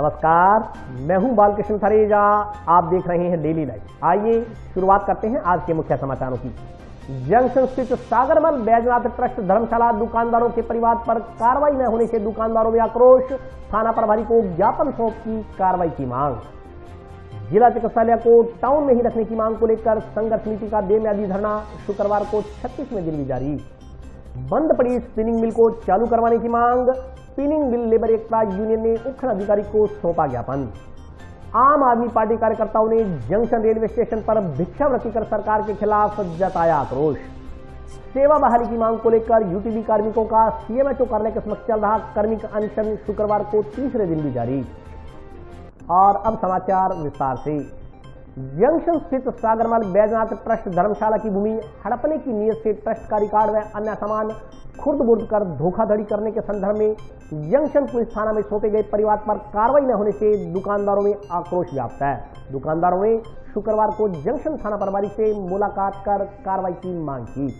नमस्कार, मैं हूं बालकृष्ण थरेजा। आप देख रहे हैं डेली लाइव। आइए शुरुआत करते हैं आज के मुख्य समाचारों की। जंक्शन स्थित सागरमल बैजनाथ ट्रस्ट धर्मशाला दुकानदारों के परिवार पर कार्रवाई न होने से दुकानदारों में आक्रोश, थाना प्रभारी को ज्ञापन सौंप की कार्रवाई की मांग। जिला चिकित्सालय को टाउन में ही रखने की मांग को लेकर संघर्ष समिति का बेमियादी धरना शुक्रवार को 36वें दिन भी जारी। बंद पड़ी स्पिनिंग मिल को चालू करवाने की मांग, स्पिनिंग मिल लेबर एकता यूनियन ने उपखंड अधिकारी को सौंपा ज्ञापन। आम आदमी पार्टी कार्यकर्ताओं ने जंक्शन रेलवे स्टेशन पर भिक्षावृत्ति कर सरकार के खिलाफ जताया आक्रोश। सेवा बहाली की मांग को लेकर यूटीबी कार्मिकों का सीएमएचओ कार्यालय के समक्ष चल रहा कार्मिक अनशन शुक्रवार को तीसरे दिन भी जारी। और अब समाचार विस्तार से। जंक्शन स्थित सागरमल बैजनाथ ट्रस्ट धर्मशाला की भूमि हड़पने की नीयत से ट्रस्ट का रिकॉर्ड व अन्य सामान खुर्द-बुर्द कर धोखाधड़ी करने के संदर्भ में जंक्शन पुलिस थाना में सौंपे गए परिवार पर कार्रवाई न होने से दुकानदारों में आक्रोश व्याप्त है। दुकानदारों ने शुक्रवार को जंक्शन थाना प्रभारी से मुलाकात कर कार्रवाई की मांग की।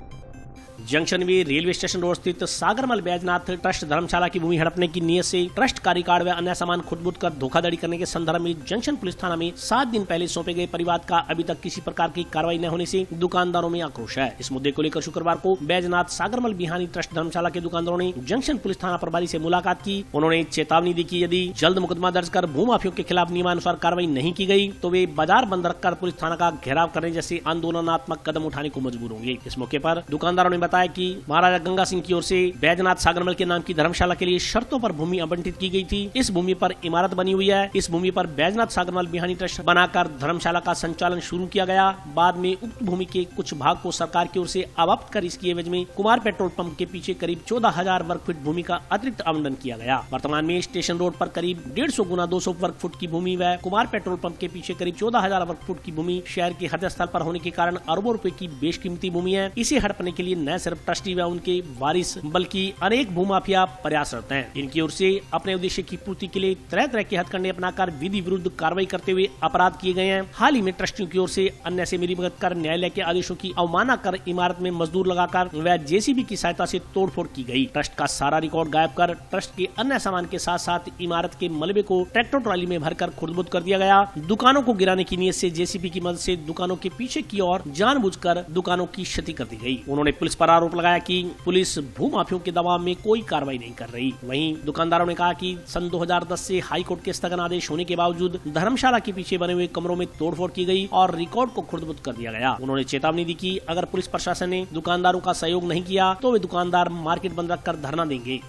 जंक्शन में रेलवे स्टेशन रोड स्थित सागरमल बैजनाथ ट्रस्ट धर्मशाला की भूमि हड़पने की नीयत से ट्रस्ट का रिकॉर्ड व अन्य सामान खुद-बुद कर धोखाधड़ी करने के संदर्भ में जंक्शन पुलिस थाना में 7 दिन पहले सौंपे गए परिवार का अभी तक किसी प्रकार की कार्रवाई न होने से दुकानदारों में आक्रोश है। इस मुद्दे को लेकर शुक्रवार को बैजनाथ सागरमल बिहानी ट्रस्ट धर्मशाला के दुकानदारों ने जंक्शन पुलिस थाना प्रभारी से मुलाकात की। उन्होंने चेतावनी दी कि यदि जल्द मुकदमा दर्ज कर भूमाफियों के खिलाफ नियमानुसार कार्रवाई नहीं की गई तो वे बाजार बंद रखकर पुलिस थाना का घेराव करने जैसे आंदोलनात्मक कदम उठाने को मजबूर होंगे। इस मौके पर दुकानदारों ने बताया कि महाराजा गंगा सिंह की ओर से बैजनाथ सागरमल के नाम की धर्मशाला के लिए शर्तों पर भूमि आवंटित की गई थी। इस भूमि पर इमारत बनी हुई है। इस भूमि पर बैजनाथ सागरमल बिहानी ट्रस्ट बनाकर धर्मशाला का संचालन शुरू किया गया। बाद में उक्त भूमि के कुछ भाग को सरकार की ओर से अवाप्त कर इसकी एवज में कुमार पेट्रोल पंप के पीछे करीब 14,000 वर्ग फुट भूमि का अतिरिक्त आवंटन किया गया। वर्तमान में स्टेशन रोड पर करीब 150 गुना 200 वर्ग फुट की भूमि व कुमार पेट्रोल पंप के पीछे करीब 14,000 वर्ग फुट की भूमि शहर के हृदय स्थल पर होने के कारण अरबों रुपए की बेशकीमती भूमि है। इसे हड़पने के लिए न सिर्फ ट्रस्टी व उनके वारिस बल्कि अनेक भूमाफिया प्रयासरत हैं। इनकी ओर से अपने उद्देश्य की पूर्ति के लिए तरह तरह के हथकंडे अपनाकर विधि विरुद्ध कार्रवाई करते हुए अपराध किए गए हैं। हाल ही में ट्रस्टियों की ओर से अन्य से मिलीभगत कर न्यायालय के आदेशों की अवमानना कर इमारत में मजदूर लगाकर व जेसीबी की सहायता से तोड़फोड़ की गई। ट्रस्ट का सारा रिकॉर्ड गायब कर ट्रस्ट के अन्य सामान के साथ साथ इमारत के मलबे को ट्रैक्टर ट्रॉली में भरकर खुर्द-बुर्द कर दिया गया। दुकानों को गिराने की नीयत से जेसीबी की मदद से दुकानों के पीछे की ओर जानबूझकर दुकानों की क्षति कर दी गई। उन्होंने पुलिस पर आरोप लगाया कि पुलिस भूमाफियों के दबाव में कोई कार्रवाई नहीं कर रही। वहीं दुकानदारों ने कहा कि सन 2010 से हाई कोर्ट के स्थगन आदेश होने के बावजूद धर्मशाला के पीछे बने हुए कमरों में तोड़फोड़ की गई और रिकॉर्ड को खुर्द-बुर्द कर दिया गया। उन्होंने चेतावनी दी कि अगर पुलिस प्रशासन ने दुकानदारों का सहयोग नहीं किया तो वे दुकानदार मार्केट बंद रखकर धरना देंगे।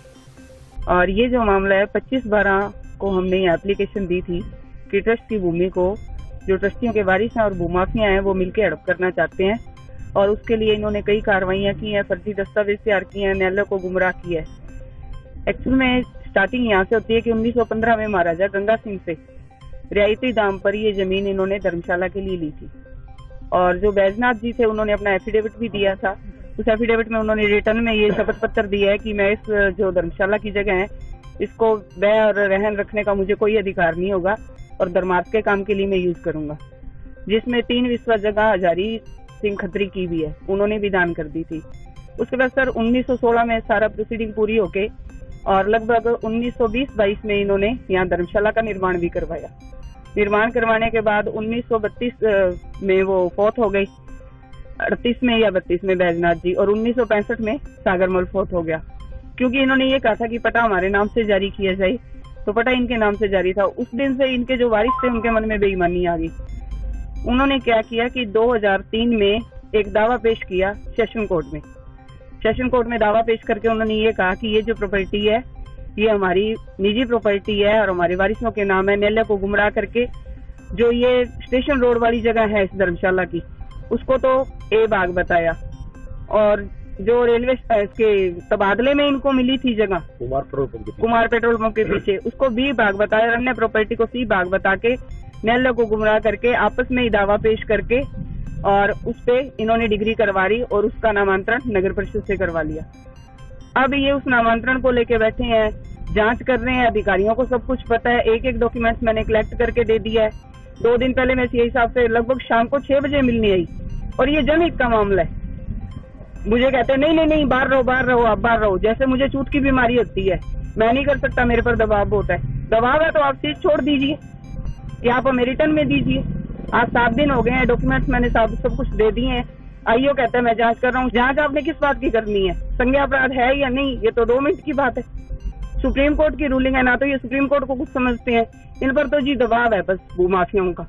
और ये जो मामला है 25/12 को हमने एप्लीकेशन दी थी कि ट्रस्ट की भूमि को जो ट्रस्टियों के वारिस हैं और भूमाफिया हैं वो मिलकर हड़प करना चाहते हैं और उसके लिए इन्होंने कई कार्रवाइयां की हैं, फर्जी दस्तावेज तैयार किए हैं, न्यायालय को गुमराह किया है। एक्चुअल में स्टार्टिंग यहाँ से होती है कि 1915 में महाराजा गंगा सिंह से रियायती दाम पर ये जमीन इन्होंने धर्मशाला के लिए ली थी और जो बैजनाथ जी थे उन्होंने अपना एफिडेविट भी दिया था। उस एफिडेविट में उन्होंने रिटर्न में ये शपथ पत्र दिया है कि मैं इस जो धर्मशाला की जगह है इसको व्यय और रहन रखने का मुझे कोई अधिकार नहीं होगा और धर्मार्थ के काम के लिए मैं यूज करूंगा, जिसमें 3 विश्वा जगह हजारी सिंह खत्री की भी है, उन्होंने भी दान कर दी थी। उसके बाद सर 1916 में सारा प्रोसीडिंग पूरी होके और लगभग 1920-22 में इन्होंने यहाँ धर्मशाला का निर्माण भी करवाया। निर्माण करवाने के बाद 1932 में वो फौत हो गई, 38 में या 32 में बैजनाथ जी, और 1965 में सागरमल फौत हो गया। क्योंकि इन्होंने ये कहा था कि पटा हमारे नाम से जारी किया जाए, तो पटा इनके नाम से जारी था। उस दिन से इनके जो वारिस थे उनके मन में बेईमानी आ गई। उन्होंने क्या किया कि 2003 में एक दावा पेश किया सेशन कोर्ट में। सेशन कोर्ट में दावा पेश करके उन्होंने ये कहा कि ये जो प्रॉपर्टी है ये हमारी निजी प्रॉपर्टी है और हमारे वारिसों के नाम है। न्यायालय को गुमराह करके जो ये स्टेशन रोड वाली जगह है इस धर्मशाला की उसको तो ए भाग बताया और जो रेलवे के तबादले में इनको मिली थी जगह कुमार पेट्रोल पंप के पीछे उसको बी भाग बताया, अन्य प्रॉपर्टी को सी भाग बता के न्यायालय को गुमराह करके आपस में ही दावा पेश करके और उस पे इन्होंने डिग्री करवा ली और उसका नामांतरण नगर परिषद से करवा लिया। अब ये उस नामांतरण को लेके बैठे हैं, जांच कर रहे हैं, अधिकारियों को सब कुछ पता है। एक एक डॉक्यूमेंट्स मैंने कलेक्ट करके दे दिया है। 2 दिन पहले मैं सीआई साहब से लगभग शाम को 6 बजे मिलने आई और ये जनहित का मामला है। मुझे कहते हैं नहीं बाहर रहो आप बाहर रहो। जैसे मुझे चूत की बीमारी होती है, मैं नहीं कर सकता, मेरे पर दबाव बहुत है। दबाव है तो आप सीट छोड़ दीजिए या आप हमें रिटर्न में दीजिए। आज 7 दिन हो गए हैं, डॉक्यूमेंट्स मैंने सब कुछ दे दिए हैं। आईओ कहता है मैं जांच कर रहा हूँ। जांच आपने किस बात की करनी है? संज्ञा अपराध है या नहीं, ये तो 2 मिनट की बात है। सुप्रीम कोर्ट की रूलिंग है, ना तो ये सुप्रीम कोर्ट को कुछ समझते हैं। इन पर तो जी दबाव है बस भूमाफियाओं का।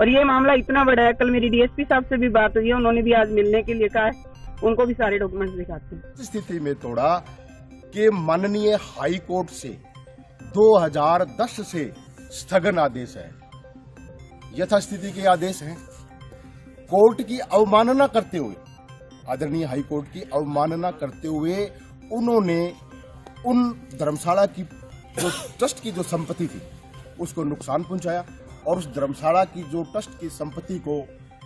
और ये मामला इतना बड़ा है, कल मेरी डीएसपी साहब से भी बात हुई है, उन्होंने भी आज मिलने के लिए कहा है, उनको भी सारे डॉक्यूमेंट्स दिखाते हैं। स्थिति में तोड़ा कि माननीय हाई कोर्ट से 2010 से स्थगन आदेश है, यथास्थिति के आदेश हैं। कोर्ट की अवमानना करते हुए, आदरणीय हाई कोर्ट की अवमानना करते हुए उन्होंने उन धर्मशाला की जो ट्रस्ट की जो संपत्ति थी उसको नुकसान पहुंचाया और उस धर्मशाला की जो ट्रस्ट की संपत्ति को,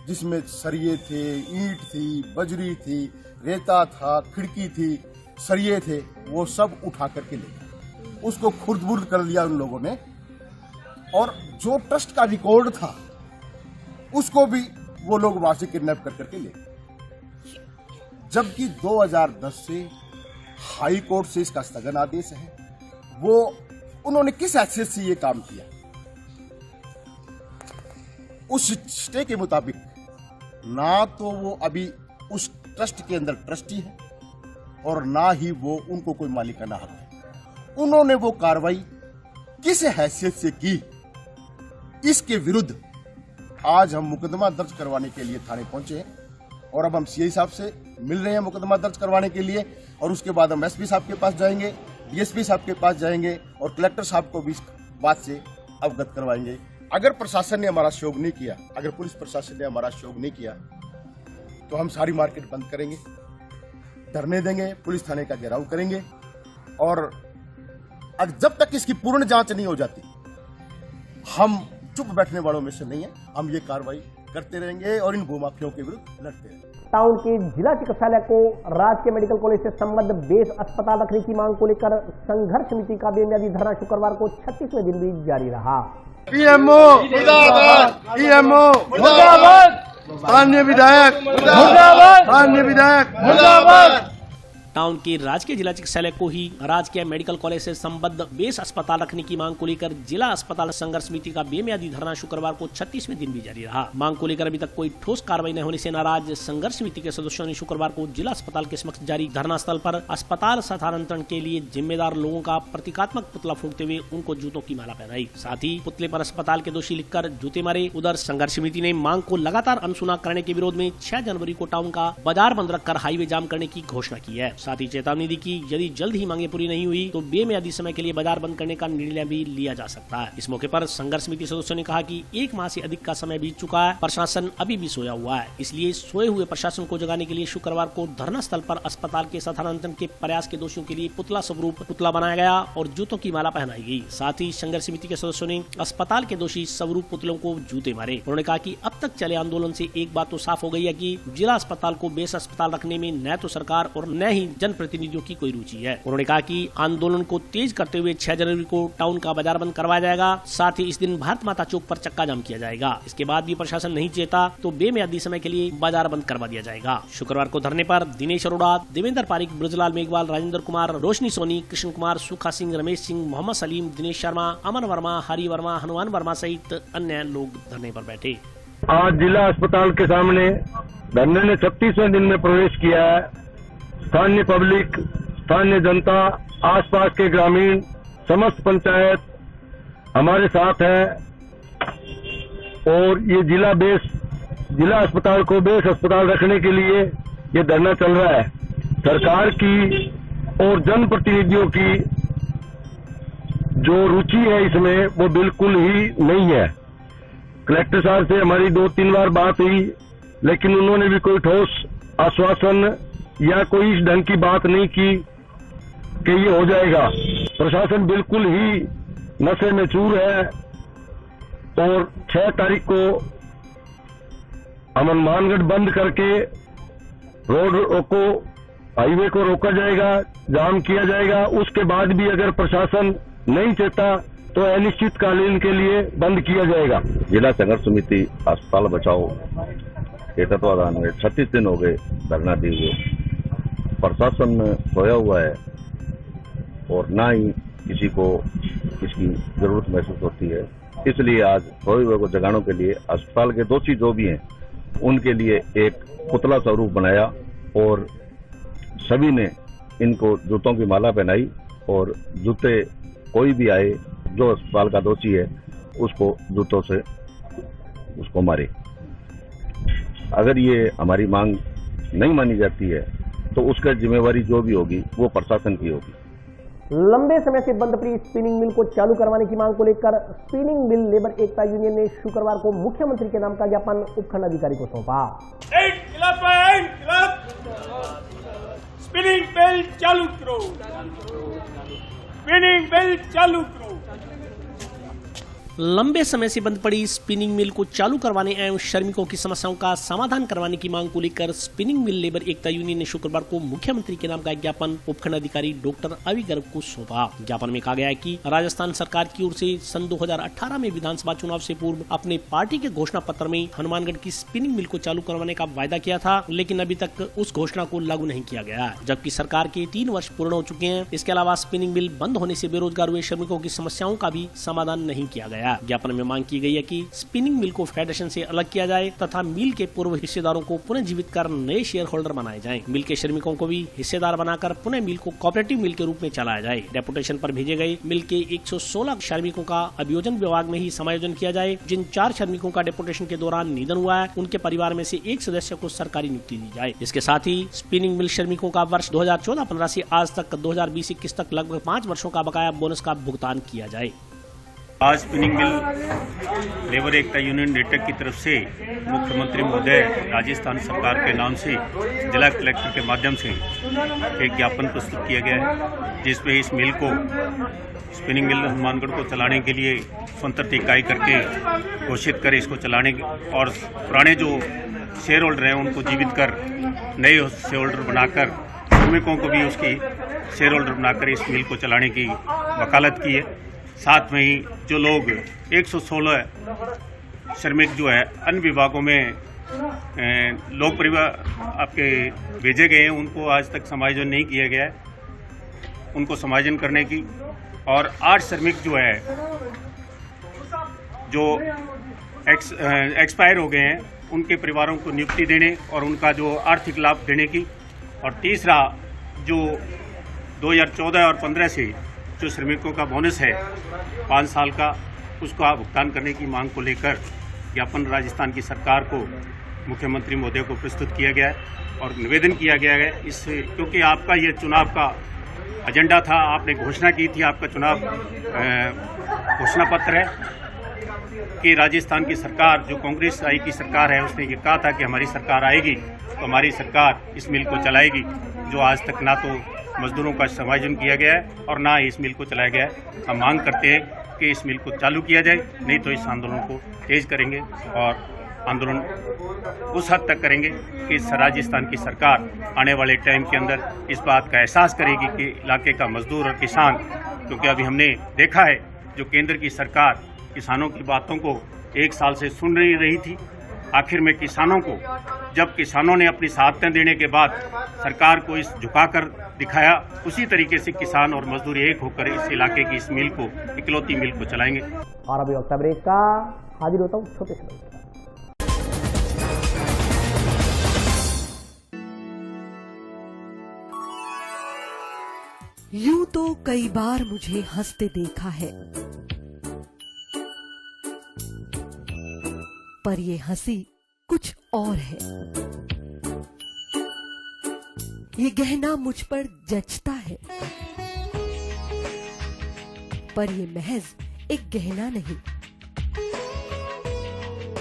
जिसमें सरिये थे, ईंट थी, बजरी थी, रेता था, खिड़की थी, सरिये थे, वो सब उठा करके ले गए। उसको खुर्द-बुर्द कर दिया उन लोगों ने। और जो ट्रस्ट का रिकॉर्ड था उसको भी वो लोग वहां से किडनैप कर करके ले गए। जबकि 2010 से हाई कोर्ट से इसका स्थगन आदेश है। वो उन्होंने किस हैसियत से ये काम किया? उस स्टे के मुताबिक ना तो वो अभी उस ट्रस्ट के अंदर ट्रस्टी है और ना ही वो उनको कोई मालिकाना हक है। उन्होंने वो कार्रवाई किस हैसियत से की, इसके विरुद्ध आज हम मुकदमा दर्ज करवाने के लिए थाने पहुंचे हैं और अब हम सीआई साहब से मिल रहे हैं मुकदमा दर्ज करवाने के लिए। और उसके बाद हम एसपी साहब के पास जाएंगे, डीएसपी साहब के पास जाएंगे और कलेक्टर साहब को भी इस बात से अवगत करवाएंगे। अगर प्रशासन ने हमारा सहयोग नहीं किया, अगर पुलिस प्रशासन ने हमारा सहयोग नहीं किया तो हम सारी मार्केट बंद करेंगे, धरने देंगे, पुलिस थाने का घेराव करेंगे। और जब तक इसकी पूर्ण जांच नहीं हो जाती हम चुप बैठने वालों में से नहीं है। हम ये कार्रवाई करते रहेंगे और इन भूमाफियों के विरुद्ध लड़ते रहेंगे। टाउन के जिला चिकित्सालय को राजकीय मेडिकल कॉलेज से संबद्ध बेस अस्पताल रखने की मांग को लेकर संघर्ष समिति का बेमियादी धरना शुक्रवार को 36वें दिन भी जारी रहा। पीएमओ मुर्दाबाद, पीएमओ मुर्दाबाद, स्थानीय विधायक मुर्दाबाद, स्थानीय विधायक मुर्दाबाद। टाउन के राजकीय जिला चिकित्सालय को ही राजकीय मेडिकल कॉलेज से संबद्ध बेस अस्पताल रखने की मांग को लेकर जिला अस्पताल संघर्ष समिति का बेमियादी धरना शुक्रवार को 36वें दिन भी जारी रहा। मांग को लेकर अभी तक कोई ठोस कार्रवाई न होने से नाराज संघर्ष समिति के सदस्यों ने शुक्रवार को जिला अस्पताल के समक्ष जारी धरना स्थल पर अस्पताल स्थानांतरण के लिए जिम्मेदार लोगों का प्रतीकात्मक पुतला फूंकते हुए उनको जूतों की माला पहनाई। साथ ही पुतले पर अस्पताल के दोषी लिखकर जूते मारे। उधर संघर्ष समिति ने मांग को लगातार अनसुना करने के विरोध में 6 जनवरी को टाउन का बाजार बंद रखकर हाईवे जाम करने की घोषणा की है। साथ ही चेतावनी दी कि यदि जल्द ही मांगे पूरी नहीं हुई तो बेमियादी समय के लिए बाजार बंद करने का निर्णय भी लिया जा सकता है। इस मौके पर संघर्ष समिति सदस्यों ने कहा कि 1 माह से अधिक का समय बीत चुका है, प्रशासन अभी भी सोया हुआ है, इसलिए सोए हुए प्रशासन को जगाने के लिए शुक्रवार को धरना स्थल पर अस्पताल के स्थानांतरण के प्रयास के दोषियों के लिए पुतला स्वरूप पुतला बनाया गया और जूतों की माला पहनाई गई। साथ ही संघर्ष समिति के सदस्यों ने अस्पताल के दोषी स्वरूप पुतलों को जूते मारे। उन्होंने कहा कि अब तक चले आंदोलन से एक बात तो साफ हो गई है कि जिला अस्पताल को बेस अस्पताल रखने में न तो सरकार और न ही जनप्रतिनिधियों की कोई रुचि है। उन्होंने कहा कि आंदोलन को तेज करते हुए 6 जनवरी को टाउन का बाजार बंद करवाया जाएगा। साथ ही इस दिन भारत माता चौक पर चक्का जाम किया जाएगा। इसके बाद भी प्रशासन नहीं चेता तो बेमियादी समय के लिए बाजार बंद करवा दिया जाएगा। शुक्रवार को धरने पर दिनेश अरोड़ा, देवेंद्र पारिक, ब्रजलाल मेघवाल, राजेंद्र कुमार, रोशनी सोनी, कृष्ण कुमार, सुखा सिंह, रमेश सिंह, मोहम्मद सलीम, दिनेश शर्मा, अमन वर्मा, हरि वर्मा, हनुमान वर्मा सहित अन्य लोग धरने पर बैठे। आज जिला अस्पताल के सामने धरने ने 36वें दिन में प्रवेश किया है। स्थानीय पब्लिक, स्थानीय जनता, आसपास के ग्रामीण, समस्त पंचायत हमारे साथ है और ये जिला अस्पताल को बेस अस्पताल रखने के लिए ये धरना चल रहा है। सरकार की और जनप्रतिनिधियों की जो रुचि है इसमें वो बिल्कुल ही नहीं है। कलेक्टर साहब से हमारी 2-3 बार बात हुई, लेकिन उन्होंने भी कोई ठोस आश्वासन या कोई इस ढंग की बात नहीं की कि ये हो जाएगा। प्रशासन बिल्कुल ही नशे में चूर है और 6 तारीख को अमन मानगढ़ बंद करके रोड को, हाईवे को रोका जाएगा, जाम किया जाएगा। उसके बाद भी अगर प्रशासन नहीं चेता तो अनिश्चितकालीन के लिए बंद किया जाएगा। जिला संघर्ष समिति अस्पताल बचाओ के तत्वाधान में 36 दिन हो गए धरना दिए हुए। प्रशासन सोया हुआ है और ना ही किसी को इसकी जरूरत महसूस होती है। इसलिए आज खोए हुए को जगाने के लिए अस्पताल के दोषी जो भी हैं उनके लिए एक पुतला स्वरूप बनाया और सभी ने इनको जूतों की माला पहनाई और जूते कोई भी आए जो अस्पताल का दोषी है उसको जूतों से उसको मारे। अगर ये हमारी मांग नहीं मानी जाती है तो उसका जिम्मेवारी जो भी होगी वो प्रशासन की होगी। लंबे समय से बंद पड़ी स्पिनिंग मिल को चालू करवाने की मांग को लेकर स्पिनिंग मिल लेबर एकता यूनियन ने शुक्रवार को मुख्यमंत्री के नाम का ज्ञापन उपखंड अधिकारी को सौंपा। स्पिनिंग मिल चालू करो, स्पिनिंग मिल चालू करो। लंबे समय से बंद पड़ी स्पिनिंग मिल को चालू करवाने एवं श्रमिकों की समस्याओं का समाधान करवाने की मांग को लेकर स्पिनिंग मिल लेबर एकता यूनियन ने शुक्रवार को मुख्यमंत्री के नाम का ज्ञापन उपखंड अधिकारी डॉक्टर अवी गर्ग को सौंपा। ज्ञापन में कहा गया है कि राजस्थान सरकार की ओर से सन 2018 में विधानसभा चुनाव से पूर्व अपने पार्टी के घोषणा पत्र में हनुमानगढ़ की स्पिनिंग मिल को चालू करवाने का वायदा किया था, लेकिन अभी तक उस घोषणा को लागू नहीं किया गया, जबकि सरकार के 3 वर्ष पूर्ण हो चुके हैं। इसके अलावा स्पिनिंग मिल बंद होने से बेरोजगार हुए श्रमिकों की समस्याओं का भी समाधान नहीं किया गया। ज्ञापन में मांग की गई है कि स्पिनिंग मिल को फेडरेशन से अलग किया जाए तथा मिल के पूर्व हिस्सेदारों को पुनः जीवित कर नए शेयर होल्डर बनाए जाएं। मिल के श्रमिकों को भी हिस्सेदार बनाकर पुनः मिल को कोऑपरेटिव मिल के रूप में चलाया जाए। डेपुटेशन पर भेजे गए मिल के 116 श्रमिकों का अभियोजन विभाग में ही समायोजन किया जाए। जिन 4 श्रमिकों का डेपुटेशन के दौरान निधन हुआ है उनके परिवार में से एक सदस्य को सरकारी नियुक्ति दी जाए। इसके साथ ही स्पिनिंग मिल श्रमिकों का वर्ष 2014-15 से आज तक 2020-21 तक लगभग 5 वर्षों का बकाया बोनस का भुगतान किया जाए। आज स्पिनिंग मिल लेबर एकता यूनियन नेटवर्क की तरफ से मुख्यमंत्री महोदय राजस्थान सरकार के नाम से जिला कलेक्टर के माध्यम से एक ज्ञापन प्रस्तुत किया गया है, जिसमें इस मिल को स्पिनिंग मिल हनुमानगढ़ को चलाने के लिए स्वतंत्र इकाई करके घोषित कर इसको चलाने और पुराने जो शेयर होल्डर हैं उनको जीवित कर नए शेयर होल्डर बनाकर श्रमिकों को भी उसकी शेयर होल्डर बनाकर इस मिल को चलाने की वकालत की है। साथ में ही जो लोग 116 श्रमिक जो है अन्य विभागों में लोक परिवार आपके भेजे गए हैं उनको आज तक समायोजन नहीं किया गया है, उनको समायोजन करने की, और 8 श्रमिक जो है जो एक्सपायर हो गए हैं उनके परिवारों को नियुक्ति देने और उनका जो आर्थिक लाभ देने की, और तीसरा जो 2014 और 15 से जो श्रमिकों का बोनस है 5 साल का उसका भुगतान करने की मांग को लेकर ज्ञापन राजस्थान की सरकार को मुख्यमंत्री महोदय को प्रस्तुत किया गया है और निवेदन किया गया है। इससे क्योंकि आपका ये चुनाव का एजेंडा था, आपने घोषणा की थी, आपका चुनाव घोषणा पत्र है कि राजस्थान की सरकार जो कांग्रेस आई की सरकार है उसने ये कहा था कि हमारी सरकार आएगी तो हमारी सरकार इस मिल को चलाएगी, जो आज तक ना तो मजदूरों का समायोजन किया गया है और ना इस मिल को चलाया गया है। हम मांग करते हैं कि इस मिल को चालू किया जाए, नहीं तो इस आंदोलन को तेज करेंगे और आंदोलन उस हद तक करेंगे कि राजस्थान की सरकार आने वाले टाइम के अंदर इस बात का एहसास करेगी कि इलाके का मजदूर और किसान, क्योंकि अभी हमने देखा है जो केंद्र की सरकार किसानों की बातों को 1 साल से सुन नहीं रही थी, आखिर में किसानों को जब किसानों ने अपनी सहायता देने के बाद सरकार को इस झुकाकर दिखाया, उसी तरीके से किसान और मजदूर एक होकर इस इलाके की इस मिल को इकलौती मिल को चलाएंगे। और अभी वक्त ब्रेक का, हाजिर होता हूँ छोटे से ब्रेक। यूं तो कई बार मुझे हंसते देखा है, पर ये हंसी कुछ और है। ये गहना मुझ पर जचता है, पर ये महज एक गहना नहीं,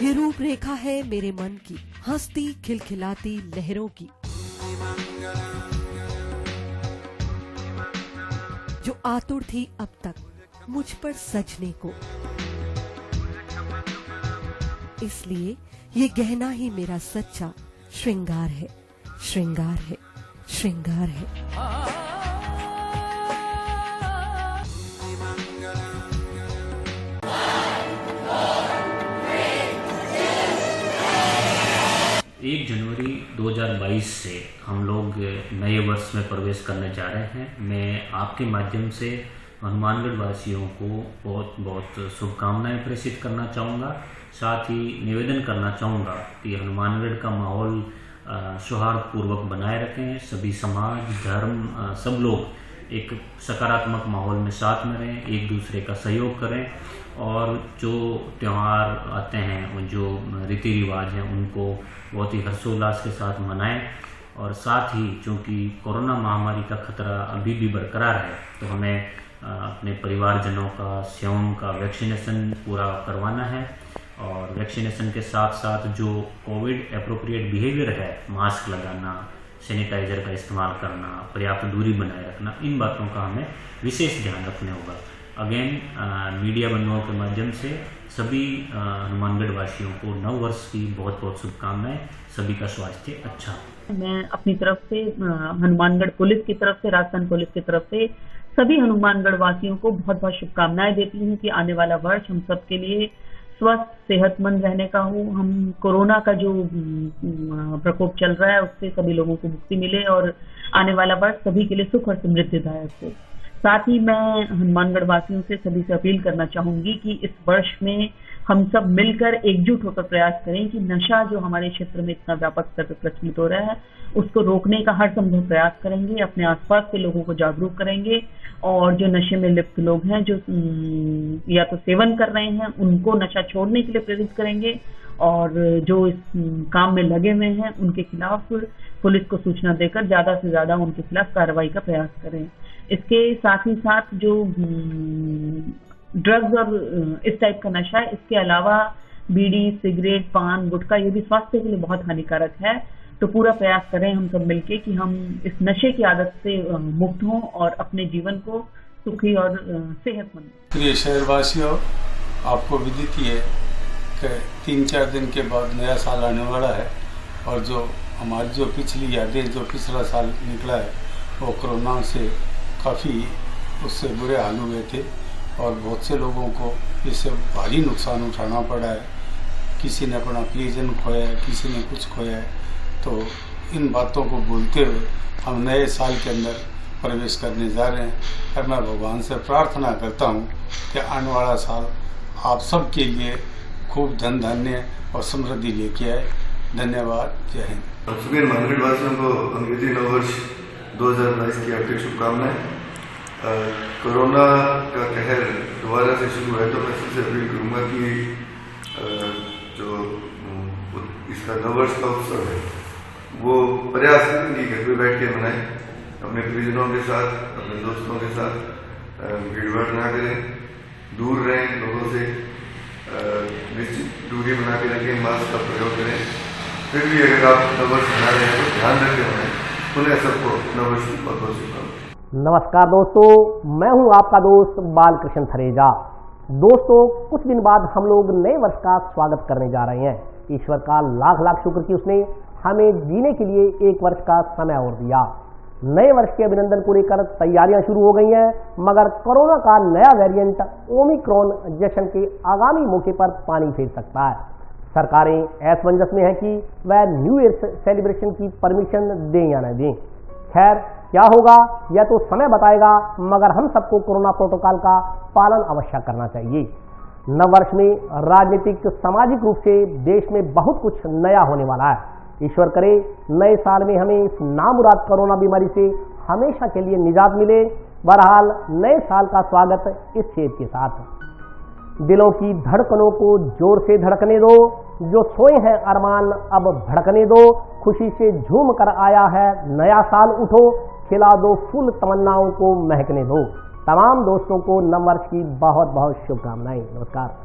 ये रूपरेखा है मेरे मन की, हंसती खिलखिलाती लहरों की, जो आतुर थी अब तक मुझ पर सजने को। इसलिए ये गहना ही मेरा सच्चा श्रृंगार है, श्रृंगार है, श्रृंगार है। एक जनवरी 2022 से हम लोग नए वर्ष में प्रवेश करने जा रहे हैं। मैं आपके माध्यम से हनुमानगढ़ वासियों को बहुत बहुत शुभकामनाएं प्रेषित करना चाहूँगा। साथ ही निवेदन करना चाहूँगा कि हनुमानगढ़ का माहौल सौहार्दपूर्वक बनाए रखें। सभी समाज, धर्म, सब लोग एक सकारात्मक माहौल में साथ में रहें, एक दूसरे का सहयोग करें और जो त्यौहार आते हैं और जो रीति रिवाज हैं उनको बहुत ही हर्षोल्लास के साथ मनाएं। और साथ ही चूँकि कोरोना महामारी का खतरा अभी भी बरकरार है तो हमें अपने परिवारजनों का, स्वयं का वैक्सीनेशन पूरा करवाना है। और वैक्सीनेशन के साथ साथ जो कोविड एप्रोप्रिएट बिहेवियर है, मास्क लगाना, सैनिटाइजर का इस्तेमाल करना, पर्याप्त दूरी बनाए रखना, इन बातों का हमें विशेष ध्यान रखने होगा। अगेन मीडिया बंधुओं के माध्यम से सभी हनुमानगढ़ वासियों को नव वर्ष की बहुत बहुत शुभकामनाएं। सभी का स्वास्थ्य अच्छा हो। मैं अपनी तरफ से हनुमानगढ़ पुलिस की तरफ से, राजस्थान पुलिस की तरफ से सभी हनुमानगढ़ वासियों को बहुत बहुत शुभकामनाएं देती हूँ कि आने वाला वर्ष हम सब के लिए स्वस्थ, सेहतमंद रहने का हो। हम कोरोना का जो प्रकोप चल रहा है उससे सभी लोगों को मुक्ति मिले और आने वाला वर्ष सभी के लिए सुख और समृद्धिदायक हो। साथ ही मैं हनुमानगढ़ वासियों से सभी से अपील करना चाहूंगी कि इस वर्ष में हम सब मिलकर एकजुट होकर प्रयास करें कि नशा जो हमारे क्षेत्र में इतना व्यापक स्तर पर प्रचलित हो रहा है उसको रोकने का हर संभव प्रयास करेंगे, अपने आसपास के लोगों को जागरूक करेंगे और जो नशे में लिप्त लोग हैं, जो या तो सेवन कर रहे हैं, उनको नशा छोड़ने के लिए प्रेरित करेंगे और जो इस काम में लगे हुए हैं उनके खिलाफ पुलिस को सूचना देकर ज्यादा से ज्यादा उनके खिलाफ कार्रवाई का प्रयास करें। इसके साथ ही साथ जो ड्रग्स और इस टाइप का नशा है, इसके अलावा बीड़ी, सिगरेट, पान, गुटखा, ये भी स्वास्थ्य के लिए बहुत हानिकारक है। तो पूरा प्रयास करें हम सब मिलके कि हम इस नशे की आदत से मुक्त हों और अपने जीवन को सुखी और सेहतमंद। प्रिय शहरवासियों, आपको विदित ही है कि 3-4 दिन के बाद नया साल आने वाला है और जो हमारी जो पिछली यादें, जो पिछला साल निकला है वो कोरोना से काफ़ी उससे बुरे हाल हुए थे और बहुत से लोगों को इससे भारी नुकसान उठाना पड़ा है। किसी ने अपना प्रियजन खोया है, किसी ने कुछ खोया है। तो इन बातों को भूलते हुए हम नए साल के अंदर प्रवेश करने जा रहे हैं और मैं भगवान से प्रार्थना करता हूं कि आने वाला साल आप सब के लिए खूब धन धान्य और समृद्धि लेके आए। धन्यवाद। जय हिंद। सभी हनुमानगढ़ वासियों को अंग्रेजी नववर्ष 2022 की हार्दिक शुभकामनाएं। कोरोना का कहर दोबारा से शुरू है तो मैं सबसे अपील करूँगा कि जो इसका नववर्ष का उत्सव है वो प्रयास करें कि घर पे बैठ के मनाएं, अपने परिजनों के साथ, अपने दोस्तों के साथ भीड़भाड़ ना करें, दूर रहें लोगों से, निश्चित दूरी बना के रखें, मास्क का प्रयोग करें। फिर भी अगर आप नववर्ष मना रहे हैं तो ध्यान रखें उन्हें। उन्हें सबको नववर्ष की बहुत बहुत शुभकामनाएं। नमस्कार दोस्तों, मैं हूं आपका दोस्त बालकृष्ण थरेजा। दोस्तों, कुछ दिन बाद हम लोग नए वर्ष का स्वागत करने जा रहे हैं। ईश्वर का लाख लाख शुक्र कि उसने हमें जीने के लिए 1 वर्ष का समय और दिया। नए वर्ष के अभिनंदन को लेकर तैयारियां शुरू हो गई हैं, मगर कोरोना का नया वेरिएंट ओमिक्रॉन जश्न के आगामी मौके पर पानी फेर सकता है। सरकारें असमंजस में है कि वह न्यू ईयर सेलिब्रेशन की परमिशन दें या न दें। खैर, क्या होगा यह तो समय बताएगा, मगर हम सबको कोरोना प्रोटोकॉल का पालन अवश्य करना चाहिए। नववर्ष में राजनीतिक, सामाजिक रूप से देश में बहुत कुछ नया होने वाला है। ईश्वर करे नए साल में हमें इस नामुराद कोरोना बीमारी से हमेशा के लिए निजात मिले। बहरहाल नए साल का स्वागत इस सेब के साथ। दिलों की धड़कनों को जोर से धड़कने दो, जो सोए हैं अरमान अब भड़कने दो। खुशी से झूम कर आया है नया साल, उठो खिला दो फूल तमन्नाओं को महकने दो। तमाम दोस्तों को नववर्ष की बहुत बहुत शुभकामनाएं। नमस्कार।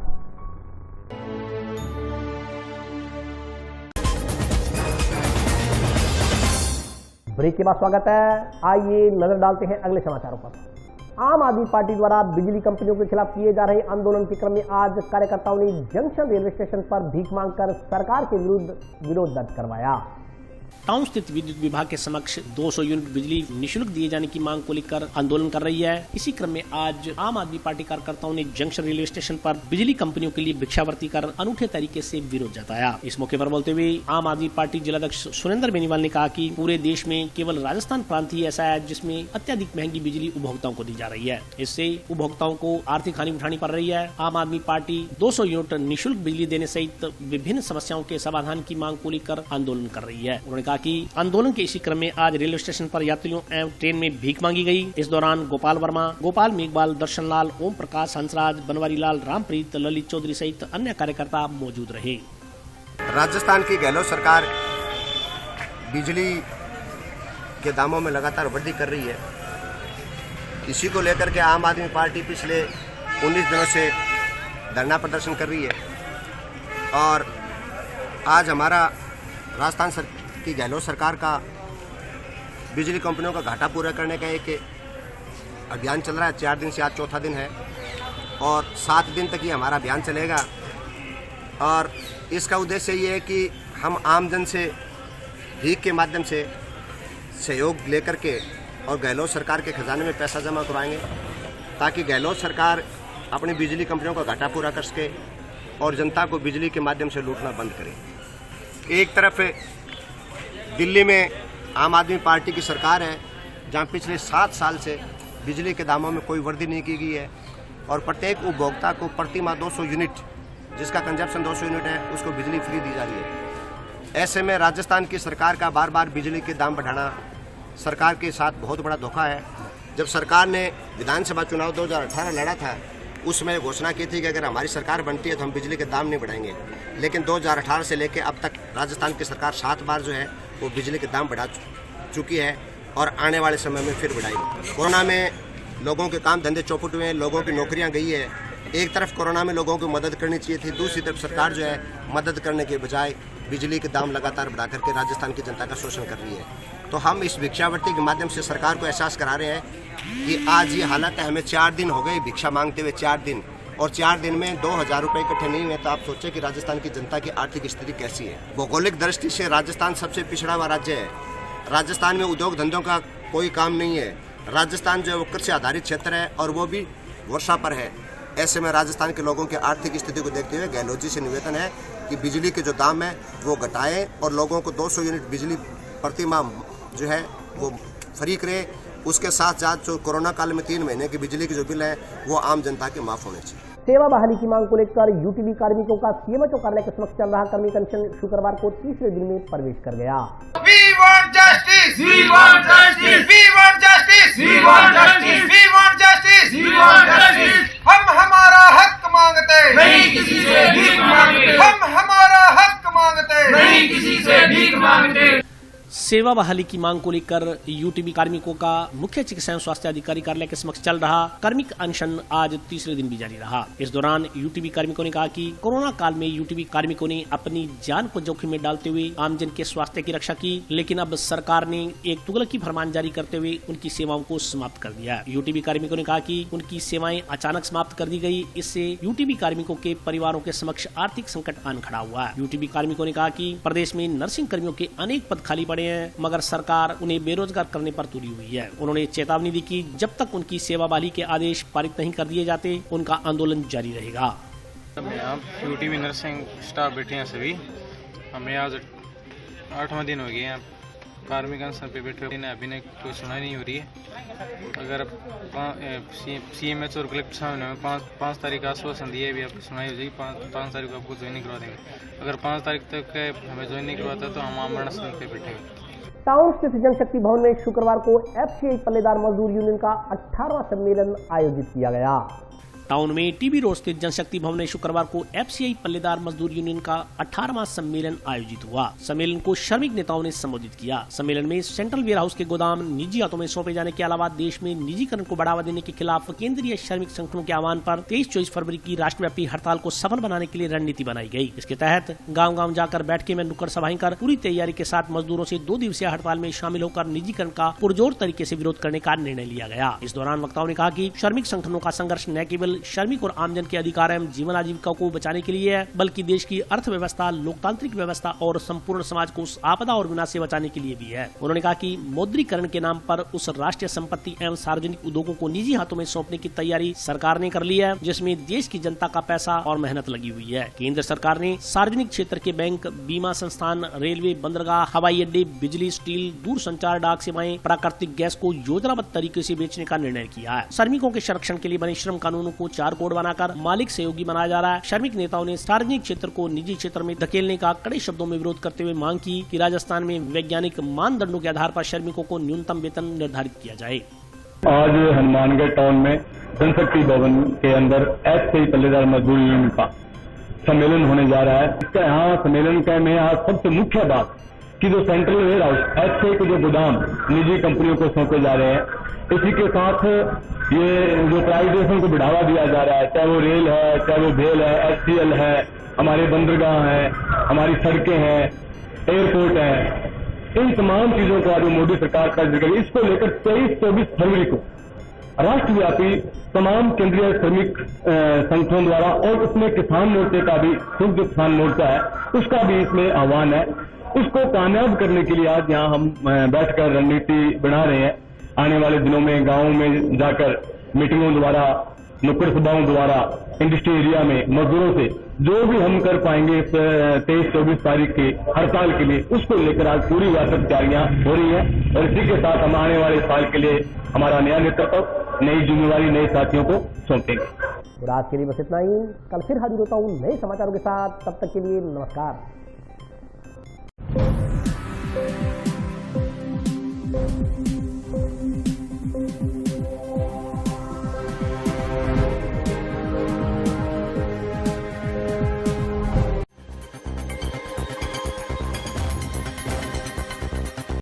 ब्रेक के बाद स्वागत है। आइए नजर डालते हैं अगले समाचारों पर। आम आदमी पार्टी द्वारा बिजली कंपनियों के खिलाफ किए जा रहे आंदोलन के क्रम में आज कार्यकर्ताओं ने जंक्शन रेलवे स्टेशन पर भीख मांगकर सरकार के विरुद्ध विरोध दर्ज करवाया। टाउन स्थित विद्युत विभाग के समक्ष 200 यूनिट बिजली निःशुल्क दिए जाने की मांग को लेकर आंदोलन कर रही है। इसी क्रम में आज आम आदमी पार्टी कार्यकर्ताओं ने जंक्शन रेलवे स्टेशन पर बिजली कंपनियों के लिए भिक्षावृत्ति कर अनूठे तरीके से विरोध जताया। इस मौके पर बोलते हुए आम आदमी पार्टी जिलाध्यक्ष सुरेंद्र बेनीवाल ने कहा कि पूरे देश में केवल राजस्थान प्रांत ही ऐसा है जिसमें अत्यधिक महंगी बिजली उपभोक्ताओं को दी जा रही है। इससे उपभोक्ताओं को आर्थिक हानि उठानी पड़ रही है। आम आदमी पार्टी 200 यूनिट निःशुल्क बिजली देने सहित विभिन्न समस्याओं के समाधान की मांग को लेकर आंदोलन कर रही है। उन्होंने कहा कि आंदोलन के इसी क्रम में आज रेलवे स्टेशन पर यात्रियों एवं ट्रेन में भीख मांगी गई। इस दौरान गोपाल वर्मा, गोपाल मेघवाल, दर्शन लाल, ओम प्रकाश, हंसराज, बनवारी लाल, रामप्रीत, ललित चौधरी सहित अन्य कार्यकर्ता मौजूद रहे। राजस्थान की गहलोत सरकार बिजली के दामों में लगातार वृद्धि कर रही है। इसी को लेकर के आम आदमी पार्टी पिछले 19 दिनों से धरना प्रदर्शन कर रही है और आज हमारा राजस्थान की गहलोत सरकार का बिजली कंपनियों का घाटा पूरा करने का एक अभियान चल रहा है। 4 दिन से आज चौथा दिन है और 7 दिन तक ये हमारा अभियान चलेगा और इसका उद्देश्य ये है कि हम आमजन से भीख के माध्यम से सहयोग लेकर के और गहलोत सरकार के खजाने में पैसा जमा करवाएंगे ताकि गहलोत सरकार अपनी बिजली कंपनियों का घाटा पूरा कर सके और जनता को बिजली के माध्यम से लूटना बंद करे। एक तरफ दिल्ली में आम आदमी पार्टी की सरकार है जहां पिछले 7 साल से बिजली के दामों में कोई वृद्धि नहीं की गई है और प्रत्येक उपभोक्ता को प्रति माह 200 यूनिट जिसका कंजप्शन 200 यूनिट है उसको बिजली फ्री दी जा रही है। ऐसे में राजस्थान की सरकार का बार बार बिजली के दाम बढ़ाना सरकार के साथ बहुत बड़ा धोखा है। जब सरकार ने विधानसभा चुनाव 2018 लड़ा था उसमें घोषणा की थी कि अगर हमारी सरकार बनती है तो हम बिजली के दाम नहीं बढ़ाएंगे, लेकिन 2018 से लेकर अब तक राजस्थान की सरकार 7 बार जो है वो बिजली के दाम बढ़ा चुकी है और आने वाले समय में फिर बढ़ाएगी। कोरोना में लोगों के काम धंधे चौपट हुए हैं, लोगों की नौकरियां गई है। एक तरफ कोरोना में लोगों को मदद करनी चाहिए थी, दूसरी तरफ सरकार जो है मदद करने के बजाय बिजली के दाम लगातार बढ़ा करके राजस्थान की जनता का शोषण कर रही है। तो हम इस भिक्षावृत्ति के माध्यम से सरकार को एहसास करा रहे हैं कि आज ये हालत है। हमें 4 दिन हो गए भिक्षा मांगते हुए, 4 दिन, और 4 दिन में 2000 रुपये इकट्ठे नहीं हुए। तो आप सोचें कि राजस्थान की जनता की आर्थिक स्थिति कैसी है। भौगोलिक दृष्टि से राजस्थान सबसे पिछड़ा हुआ राज्य है। राजस्थान में उद्योग धंधों का कोई काम नहीं है। राजस्थान जो है वो कृषि आधारित क्षेत्र है और वो भी वर्षा पर है। ऐसे में राजस्थान के लोगों की आर्थिक स्थिति को देखते हुए गहलोत जी से निवेदन है कि बिजली के जो दाम है वो घटाएं और लोगों को 200 यूनिट बिजली प्रति माह जो है वो फ्री करे। उसके साथ साथ जो कोरोना काल में 3 महीने की बिजली के जो बिल है वो आम जनता के माफ होने चाहिए। सेवा बहाली की मांग को लेकर यूटीबी कार्मिकों का सीएमएचओ कार्यालय के समक्ष चल रहा कर्मी अनशन शुक्रवार को 3रे दिन में प्रवेश कर गया। We want justice! We want justice! We want justice! We want justice! We want justice! We want justice! हम हमारा हक मांगते नहीं किसी से भीख मांगते। हम हमारा हक मांगते नहीं किसी से भीख मांगते। सेवा बहाली की मांग को लेकर यूटीबी कार्मिकों का मुख्य चिकित्सा एवं स्वास्थ्य अधिकारी कार्यालय के समक्ष चल रहा कार्मिक अनशन आज 3रे दिन भी जारी रहा। इस दौरान यूटीबी कार्मिकों ने कहा कि कोरोना काल में यूटीबी कार्मिकों ने अपनी जान को जोखिम में डालते हुए आमजन के स्वास्थ्य की रक्षा की, लेकिन अब सरकार ने एक तुगलकी फरमान जारी करते हुए उनकी सेवाओं को समाप्त कर दिया। यूटीबी कार्मिकों ने कहा कि उनकी सेवाएं अचानक समाप्त कर दी गई। इससे यूटीबी कार्मिकों के परिवारों के समक्ष आर्थिक संकट आन खड़ा हुआ है। यूटीबी कार्मिकों ने कहा कि प्रदेश में नर्सिंग कर्मियों के अनेक पद खाली पड़े हैं मगर सरकार उन्हें बेरोजगार करने पर तुली हुई है। उन्होंने चेतावनी दी कि जब तक उनकी सेवा बहाली के आदेश पारित नहीं कर दिए जाते उनका आंदोलन जारी रहेगा। यूटीबी नर्सिंग स्टाफ बैठे हैं सभी। हमें आज 8वां दिन हो गया है कार्मिक अनशन पे बैठे हैं। अभी ने कोई सुनाई नहीं हो रही है। अगर सीएमएच और कलेक्टर साहब ने 5 तारीख का आश्वासन दिए भी आपको सुनाई हो जाएगी। 5 तारीख को आपको ज्वाइनिंग करवा देंगे। अगर 5 तारीख तक हमें ज्वाइन नहीं करवाता तो हम आमरण अनशन पे बैठेंगे। टाउन स्थित जनशक्ति भवन में शुक्रवार को एफसीआई पल्लेदार मजदूर यूनियन का 18वां सम्मेलन आयोजित किया गया। टाउन में टीबी रोड स्थित जनशक्ति भवन में शुक्रवार को एफसीआई पल्लेदार मजदूर यूनियन का 18वां सम्मेलन आयोजित हुआ। सम्मेलन को श्रमिक नेताओं ने संबोधित किया। सम्मेलन में सेंट्रल वेयर हाउस के गोदाम निजी हाथों में सौंपे जाने के अलावा देश में निजीकरण को बढ़ावा देने के खिलाफ केंद्रीय श्रमिक संगठनों के आह्वान पर 23-24 फरवरी की राष्ट्रव्यापी हड़ताल को सफल बनाने के लिए रणनीति बनाई गई। इसके तहत गाँव-गाँव जाकर बैठके में नुक्कड़ सभाएं कर पूरी तैयारी के साथ मजदूरों से 2 दिवसीय हड़ताल में शामिल होकर निजीकरण का पुरजोर तरीके से विरोध करने का निर्णय लिया गया। इस दौरान वक्ताओं ने कहा कि श्रमिक संगठनों का संघर्ष न केवल केवल श्रमिक और आमजन के अधिकार एवं जीवन आजीविका को बचाने के लिए है, बल्कि देश की अर्थव्यवस्था, लोकतांत्रिक व्यवस्था और संपूर्ण समाज को उस आपदा और विनाश से बचाने के लिए भी है। उन्होंने कहा कि मौद्रीकरण के नाम पर उस राष्ट्रीय संपत्ति एवं सार्वजनिक उद्योगों को निजी हाथों में सौंपने की तैयारी सरकार ने कर ली है, जिसमें देश की जनता का पैसा और मेहनत लगी हुई है। केंद्र सरकार ने सार्वजनिक क्षेत्र के बैंक, बीमा संस्थान, रेलवे, बंदरगाह, हवाई अड्डे, बिजली, स्टील, दूरसंचार, डाक सेवाएं, प्राकृतिक गैस को योजनाबद्ध तरीके से बेचने का निर्णय किया है। श्रमिकों के संरक्षण के लिए बने श्रम कानूनों को 4 कोड बनाकर मालिक सहयोगी बनाया जा रहा है। श्रमिक नेताओं ने सार्वजनिक क्षेत्र को निजी क्षेत्र में धकेलने का कड़े शब्दों में विरोध करते हुए मांग की कि राजस्थान में वैज्ञानिक मानदंडों के आधार पर श्रमिकों को न्यूनतम वेतन निर्धारित किया जाए। आज हनुमानगढ़ टाउन में जनशक्ति भवन के अंदर एससी पल्लेदार मजदूर यूनियन का सम्मेलन होने जा रहा है। इसका यहाँ सम्मेलन का में आज सबसे मुख्य बात कि जो सेंट्रल वेयर हाउस एससी के जो गोदाम निजी कंपनियों को सौंपे जा रहे हैं, इसी के साथ ये जो प्राइवेटाइजेशन को बढ़ावा दिया जा रहा है, चाहे वो रेल है, चाहे वो भेल है, HCL है, हमारे बंदरगाह है, हमारी सड़कें हैं, एयरपोर्ट है, इन तमाम चीजों को आज मोदी सरकार का जिक्र, इसको लेकर 23-24 फरवरी को राष्ट्रव्यापी तमाम केंद्रीय श्रमिक संगठनों द्वारा और उसमें किसान मोर्चे का भी, संयुक्त किसान मोर्चा है, उसका भी इसमें आह्वान है। उसको कामयाब करने के लिए आज यहाँ हम बैठकर रणनीति बना रहे हैं। आने वाले दिनों में गाँव में जाकर मीटिंगों द्वारा, नुक्कड़ सभाओं द्वारा, इंडस्ट्री एरिया में मजदूरों से जो भी हम कर पाएंगे इस 23-24 तारीख की हड़ताल के लिए, उसको लेकर आज पूरी व्यापक तैयारियां हो रही हैं। और इसी के साथ हम आने वाले साल के लिए हमारा नया नेतृत्व, नई जिम्मेवारी नए साथियों को सौंपेंगे। और आज के लिए बस इतना ही। कल फिर हाजिर होता हूँ नए समाचारों के साथ। तब तक के लिए नमस्कार।